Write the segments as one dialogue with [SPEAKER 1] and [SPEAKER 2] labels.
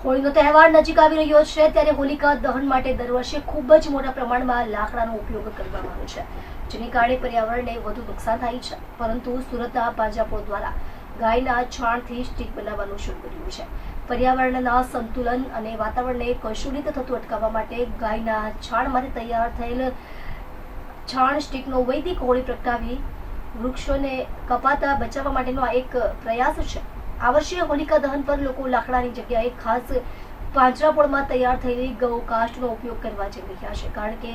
[SPEAKER 1] હોળીનો તહેવાર નજીક આવી રહ્યો છે ત્યારે હોલિકા દહન માટે દર વર્ષે ખૂબ જ મોટા પ્રમાણમાં લાકડાનો ઉપયોગ કરવામાં આવે છે, જેને કારણે પર્યાવરણને વધુ નુકસાન થાય છે. પરંતુ સુરતના પાંજરાપોળ દ્વારા ગાયના છાણથી સ્ટીક બનાવવાનું શરૂ કર્યું છે. પર્યાવરણના સંતુલન અને વાતાવરણને કશુલિત થતું અટકાવવા માટે ગાયના છાણમાંથી તૈયાર થયેલ છાણ સ્ટીકનો વૈદિક હોળી પ્રગટાવી વૃક્ષોને કપાતા બચાવવા માટેનો આ એક પ્રયાસ છે. આ વર્ષે હોલિકા દહન પર લોકો લાકડાની જગ્યાએ ખાસ પાંજરાપોળમાં તૈયાર થયેલી ગૌકાષ્ઠનો ઉપયોગ કરવા જઈ રહ્યા છે, કારણ કે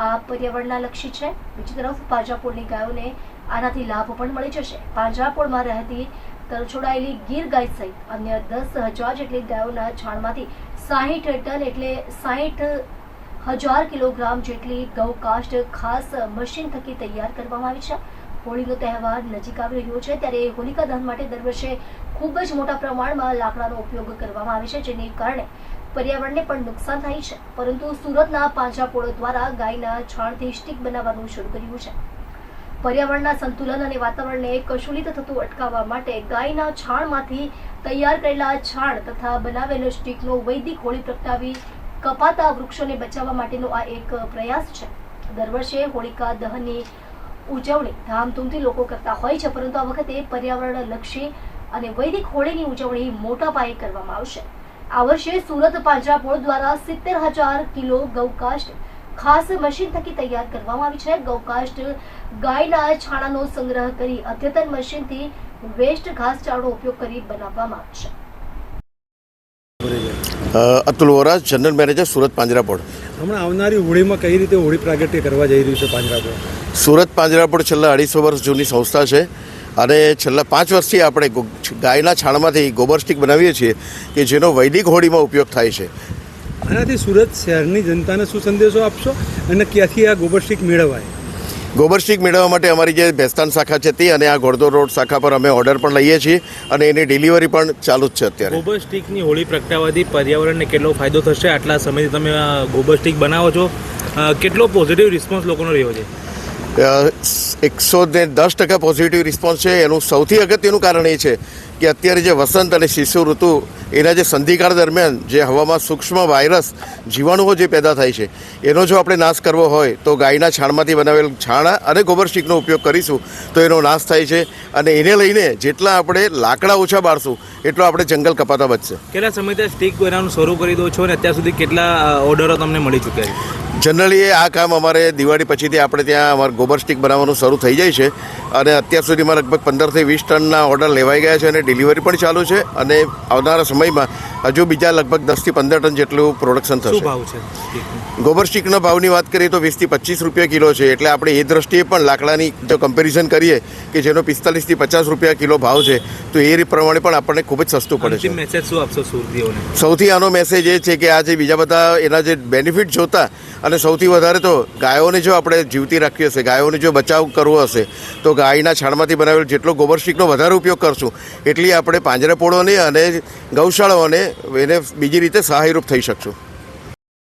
[SPEAKER 1] આ પર્યાવરણના લક્ષી છે. બીજી તરફ પાંજરાપોળની ગાયોને આનાથી લાભ પણ મળી જશે. પાંજરાપોળમાં રહેતી તરછોડાયેલી ગીર ગાય સહિત અન્ય 10,000 જેટલી ગાયોના છાણમાંથી 60 ટન એટલે 60,000 કિલોગ્રામ જેટલી ગૌકાષ્ઠ ખાસ મશીન થકી તૈયાર કરવામાં આવી છે. હોળીનો તહેવાર નજીક આવી રહ્યો છે ત્યારે હોલિકા દહન માટે દર વર્ષે ખૂબ જ મોટા પ્રમાણમાં લાકડાનો ઉપયોગ કરવામાં આવે છે, જેને કારણે પર્યાવરણને પણ નુકસાન થાય છે. પરંતુ સુરતના પાંજરાપોળ દ્વારા ગાયના છાણથી સ્ટીક બનાવવાનું શરૂ કર્યું છે. પર્યાવરણના સંતુલન અને વાતાવરણને કશુલિત થતું અટકાવવા માટે ગાયના છાણમાંથી તૈયાર કરેલા છાણ તથા બનાવેલ સ્ટીકનો વૈદિક હોળી પ્રગટાવી કપાતા વૃક્ષોને બચાવવા માટેનો આ એક પ્રયાસ છે. દર વર્ષે હોલિકા દહનની ઉજવણી ધામધૂમથી લોકો કરતા હોય છે, પરંતુ આ વખતે પર્યાવરણ લક્ષી અને વૈદિક હોળીની ઉજવણી મોટા પાયે કરવામાં આવશે. આ વર્ષે સુરત પાંજરાપોળ દ્વારા 70,000 કિલો ગૌકાષ્ઠ ખાસ મશીન થકી તૈયાર કરવામાં આવી છે. ગૌકાષ્ઠ ગાયના છાણાનો સંગ્રહ કરી અદ્યતન મશીનથી વેસ્ટ ઘાસચારાનો ઉપયોગ કરી બનાવવામાં આવશે.
[SPEAKER 2] Atul Vora, general manager, Surat Panjrapol.
[SPEAKER 3] હમણાં આવનારી હોળીમાં કઈ રીતે હોળી પ્રાગટ્ય કરવા જઈ રહ્યું છે પાંજરાપોળ?
[SPEAKER 2] સુરત પાંજરાપોળ છેલ્લા 250 વર્ષ જૂની સંસ્થા છે અને છેલ્લા 5 વર્ષથી આપણે ગાયના છાણમાંથી ગોબર સ્ટીક બનાવીએ છીએ કે જેનો વૈદિક હોળીમાં ઉપયોગ થાય છે.
[SPEAKER 3] આનાથી સુરત શહેરની જનતાને શું સંદેશો આપશો અને ક્યાંથી આ ગોબર સ્ટીક મેળવાય?
[SPEAKER 2] ગોબર સ્ટીક મેળવવા માટે અમારી જે ભેસ્તાન શાખા છે તે અને આ ઘોડદોડ રોડ શાખા પર અમે ઓર્ડર પણ લઈએ છીએ અને એની ડિલિવરી પણ ચાલુ જ છે અત્યારે.
[SPEAKER 4] ગોબર સ્ટીકની હોળી પ્રગટાવવાથી પર્યાવરણને કેટલો ફાયદો થશે? આટલા સમયથી તમે ગોબર સ્ટીક બનાવો છો, કેટલો પોઝિટિવ રિસ્પોન્સ લોકોનો રહ્યો છે?
[SPEAKER 2] 110% પોઝિટિવ રિસ્પોન્સ છે. એનું સૌથી અગત્યનું કારણ એ છે કે અત્યારે જે વસંત અને શિશુ ઋતુ એના જે સંધિકાળ દરમિયાન જે હવામાં સૂક્ષ્મ વાયરસ જીવાણુઓ જે પેદા થાય છે એનો જો આપણે નાશ કરવો હોય તો ગાયના છાણમાંથી બનાવેલ છાણા અને ગોબર સ્ટીકનો ઉપયોગ કરીશું તો એનો નાશ થાય છે. અને એને લઈને જેટલા આપણે લાકડા ઓછા બાળશું એટલો આપણે જંગલ કપાતા બચશે.
[SPEAKER 4] કેટલા સમયથી સ્ટીક બનાવવાનું શરૂ કરી દો છો અને અત્યાર સુધી કેટલા ઓર્ડરો તમને મળી ચૂક્યા છે?
[SPEAKER 2] જનરલી આ કામ અમારે દિવાળી પછીથી આપણે ત્યાં અમારે ગોબર સ્ટીક બનાવવાનું શરૂ થઈ જાય છે અને અત્યાર સુધીમાં લગભગ 15 થી 20 ટનના ઓર્ડર લેવાઈ ગયા છે અને ડિલિવરી પણ ચાલુ છે અને આવનારા સમયમાં હજુ બીજા લગભગ 10 થી 15 ટન જેટલું પ્રોડક્શન થશે.
[SPEAKER 4] શું ભાવ છે
[SPEAKER 2] ગોબર સ્ટીકના ભાવની વાત કરીએ તો 20 થી 25 રૂપિયા કિલો છે. એટલે આપણે એ દ્રષ્ટિએ પણ લાકડાની જો કમ્પેરિઝન કરીએ કે જેનો 45 થી 50 રૂપિયા કિલો ભાવ છે તો એ પ્રમાણે પણ આપણને ખૂબ જ સસ્તું પડે છે.
[SPEAKER 4] મેસેજ શું આપશો સુરતીઓને?
[SPEAKER 2] સૌથી આનો મેસેજ એ છે કે આ જે બીજા બધા એના જે બેનિફિટ જોતા અને સૌથી વધારે તો ગાયોને જો આપણે જીવતી રાખવી હશે, ગાયોને જો બચાવ કરવો હશે તો ગાયના છાણમાંથી બનાવેલ જેટલો ગોબર સ્ટીકનો વધારે ઉપયોગ કરશું એટલી આપણે પાંજરાપોળોને અને ગૌશાળાઓને એને બીજી રીતે સહાયરૂપ થઈ શકશું.